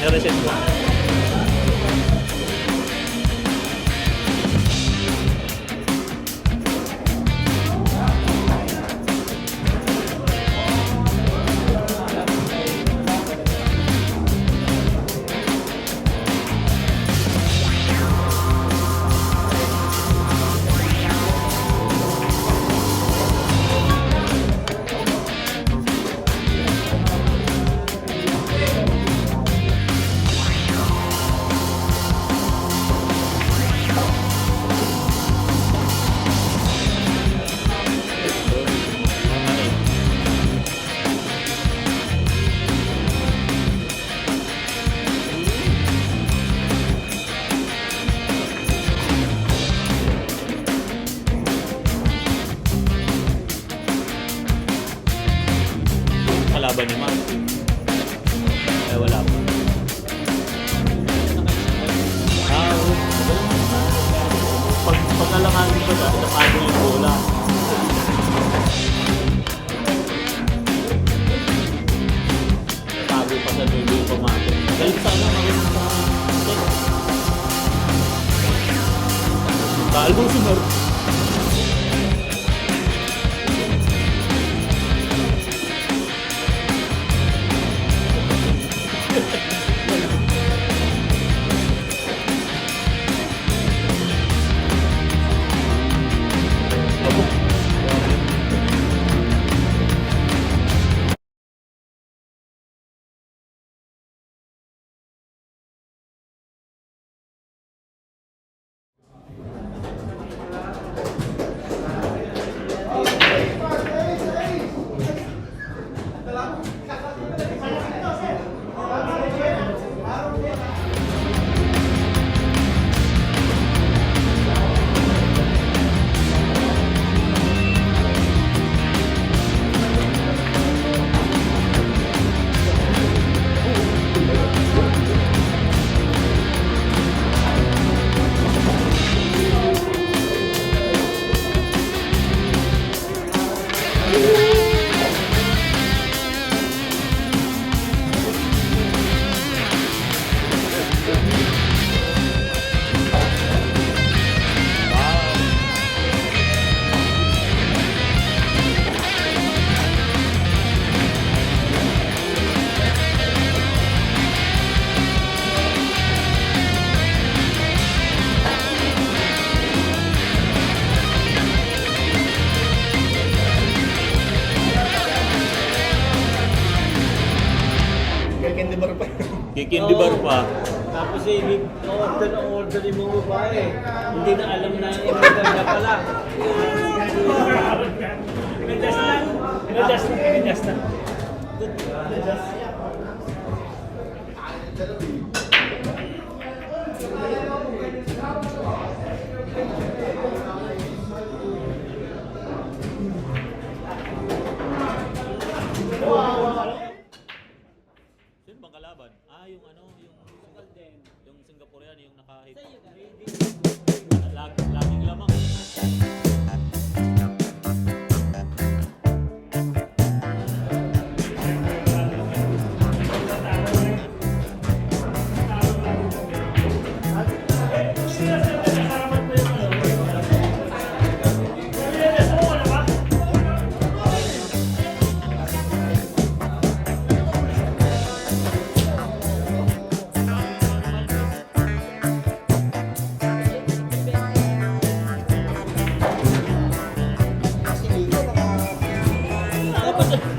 I-reset ko. Kalaban ni Mark. Eh, wala pa. Pag nalanganin ko na, napago yung bola. Napago pa sa dulo yung pamago. Dahil sana maroon sa set. Kalbo si Mark. Kikindi bar pa. Tapos order yung mga babae. Hindi na alam na i-order na pala. Pinadjust na. Sino bang kalaban? Yung Singaporean, yung naka-hip. Laging lamang.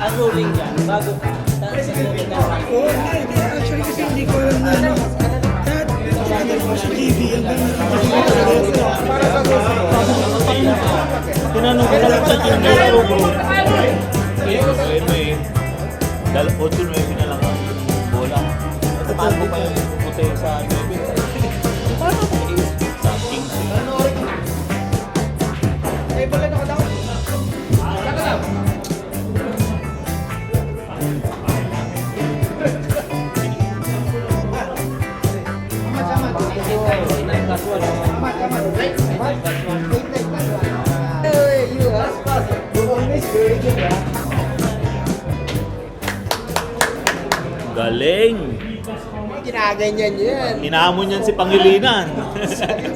Ang ruling yan, bago ka. Oo, actually kasi hindi ko alam na ano. Dahil ko sa TV, ang ganda Tinanong ko lang sa team na yung bro. Ayun mo eh. 8-9 na lang ang bola. Ito paano pa yung puti sa 9? Paano pa sa Kings eh. Ay, bala na ka daw. Saka daw. Galing! ginaganyan yan. Hinamon yan si Pangilinan.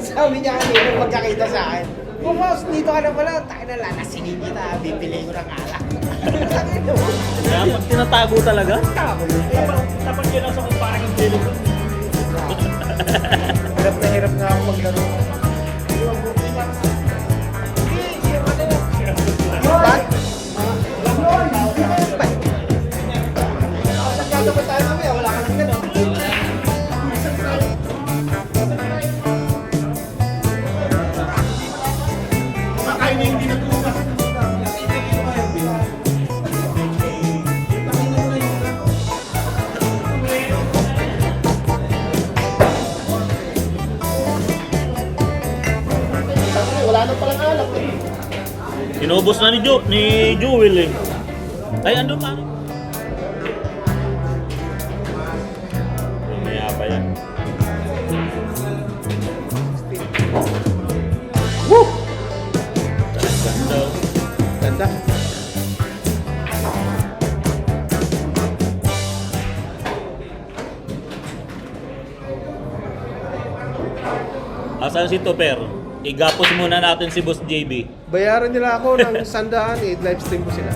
Sabi niya kanina magkakita sa akin, "Oh, boss, dito ka na pala. Tayo na lalasingin kita. Bibili ko ng alak." Kaya pag tinatago talaga. Tapat yun lang sa kung parang ang feeling ko. Hirap na hirap nga ako maglaro. Ba't? Nagkatapat tayo mamaya, wala ka nang gano'n. Wala na palang alak eh. Inubos na ni Jewel eh. Ay, ano pa? Mamaya pa yan. Woo! Ganda. Ganda. Asan si Topper? Igapos muna natin si Boss JB. Bayaran nila ako ng 100, live stream ko sila.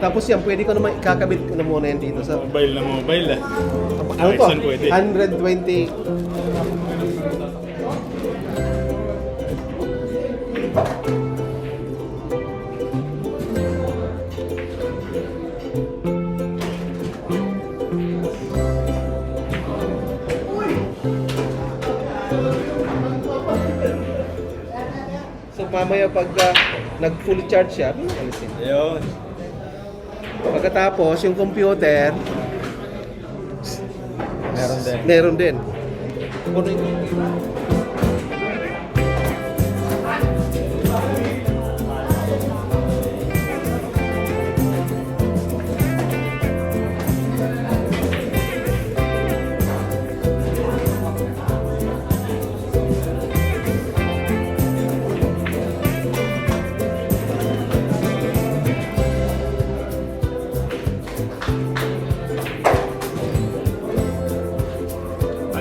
Tapos yan, pwede ko naman ikakabit ko na muna yan dito sa... Mobile na mobile ah. Ano to? Saan pwede? 120. So mamaya pag nag-full charge siya, alisin. Ayun. Pagkatapos, yung computer, Meron din. meron din.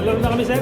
Alam na kami, sir.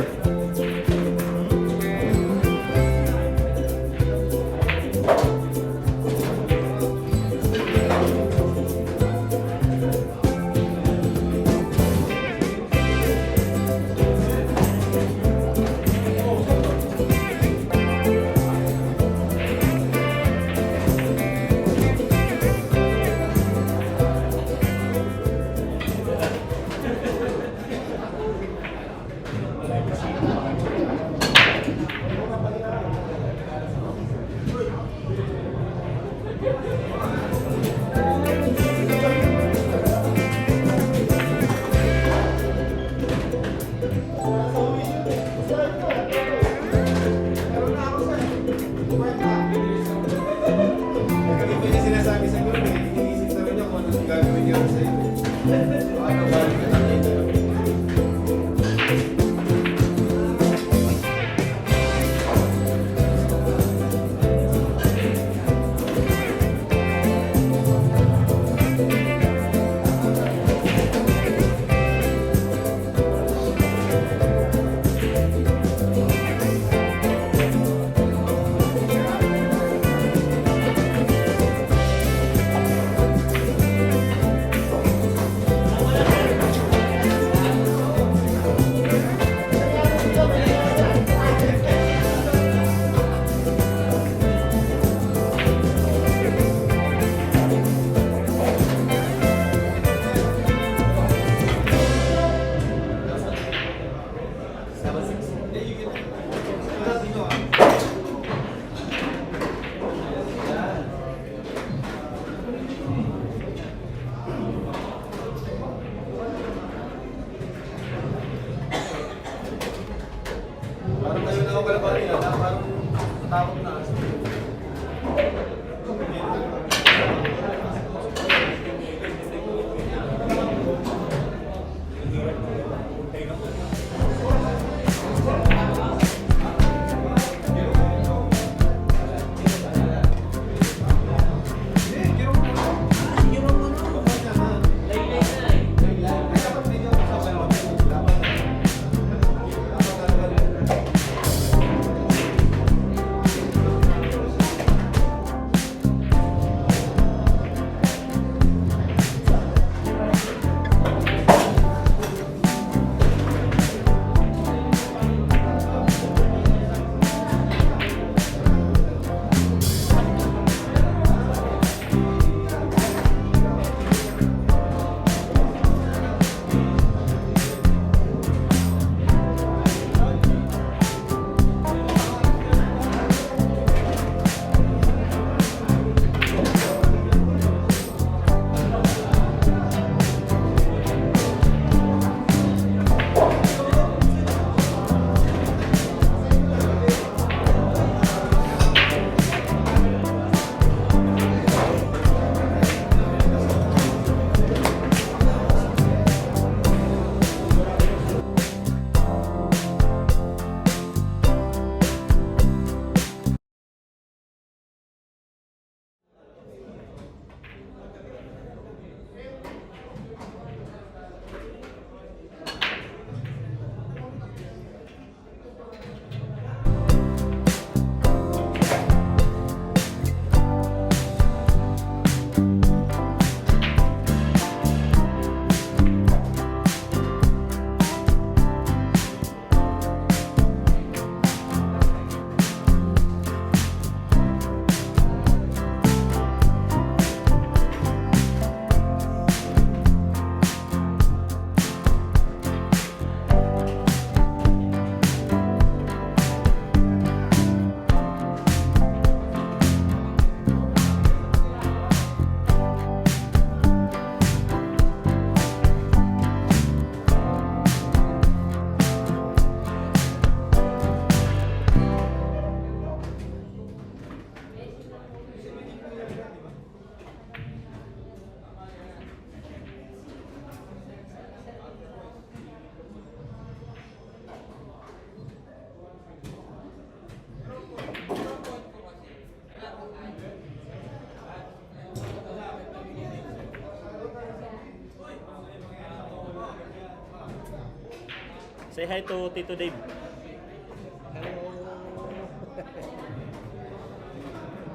Say hi to Tito Dave.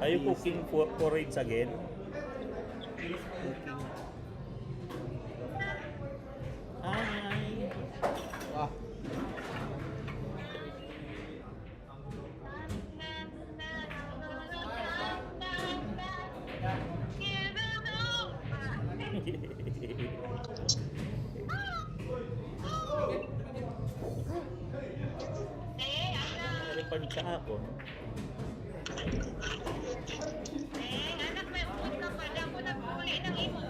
Are you cooking porridge again? Hi. Ah, Naripan ka ako. Anak, may bukas ka pala. Ako nag-uli ng imo.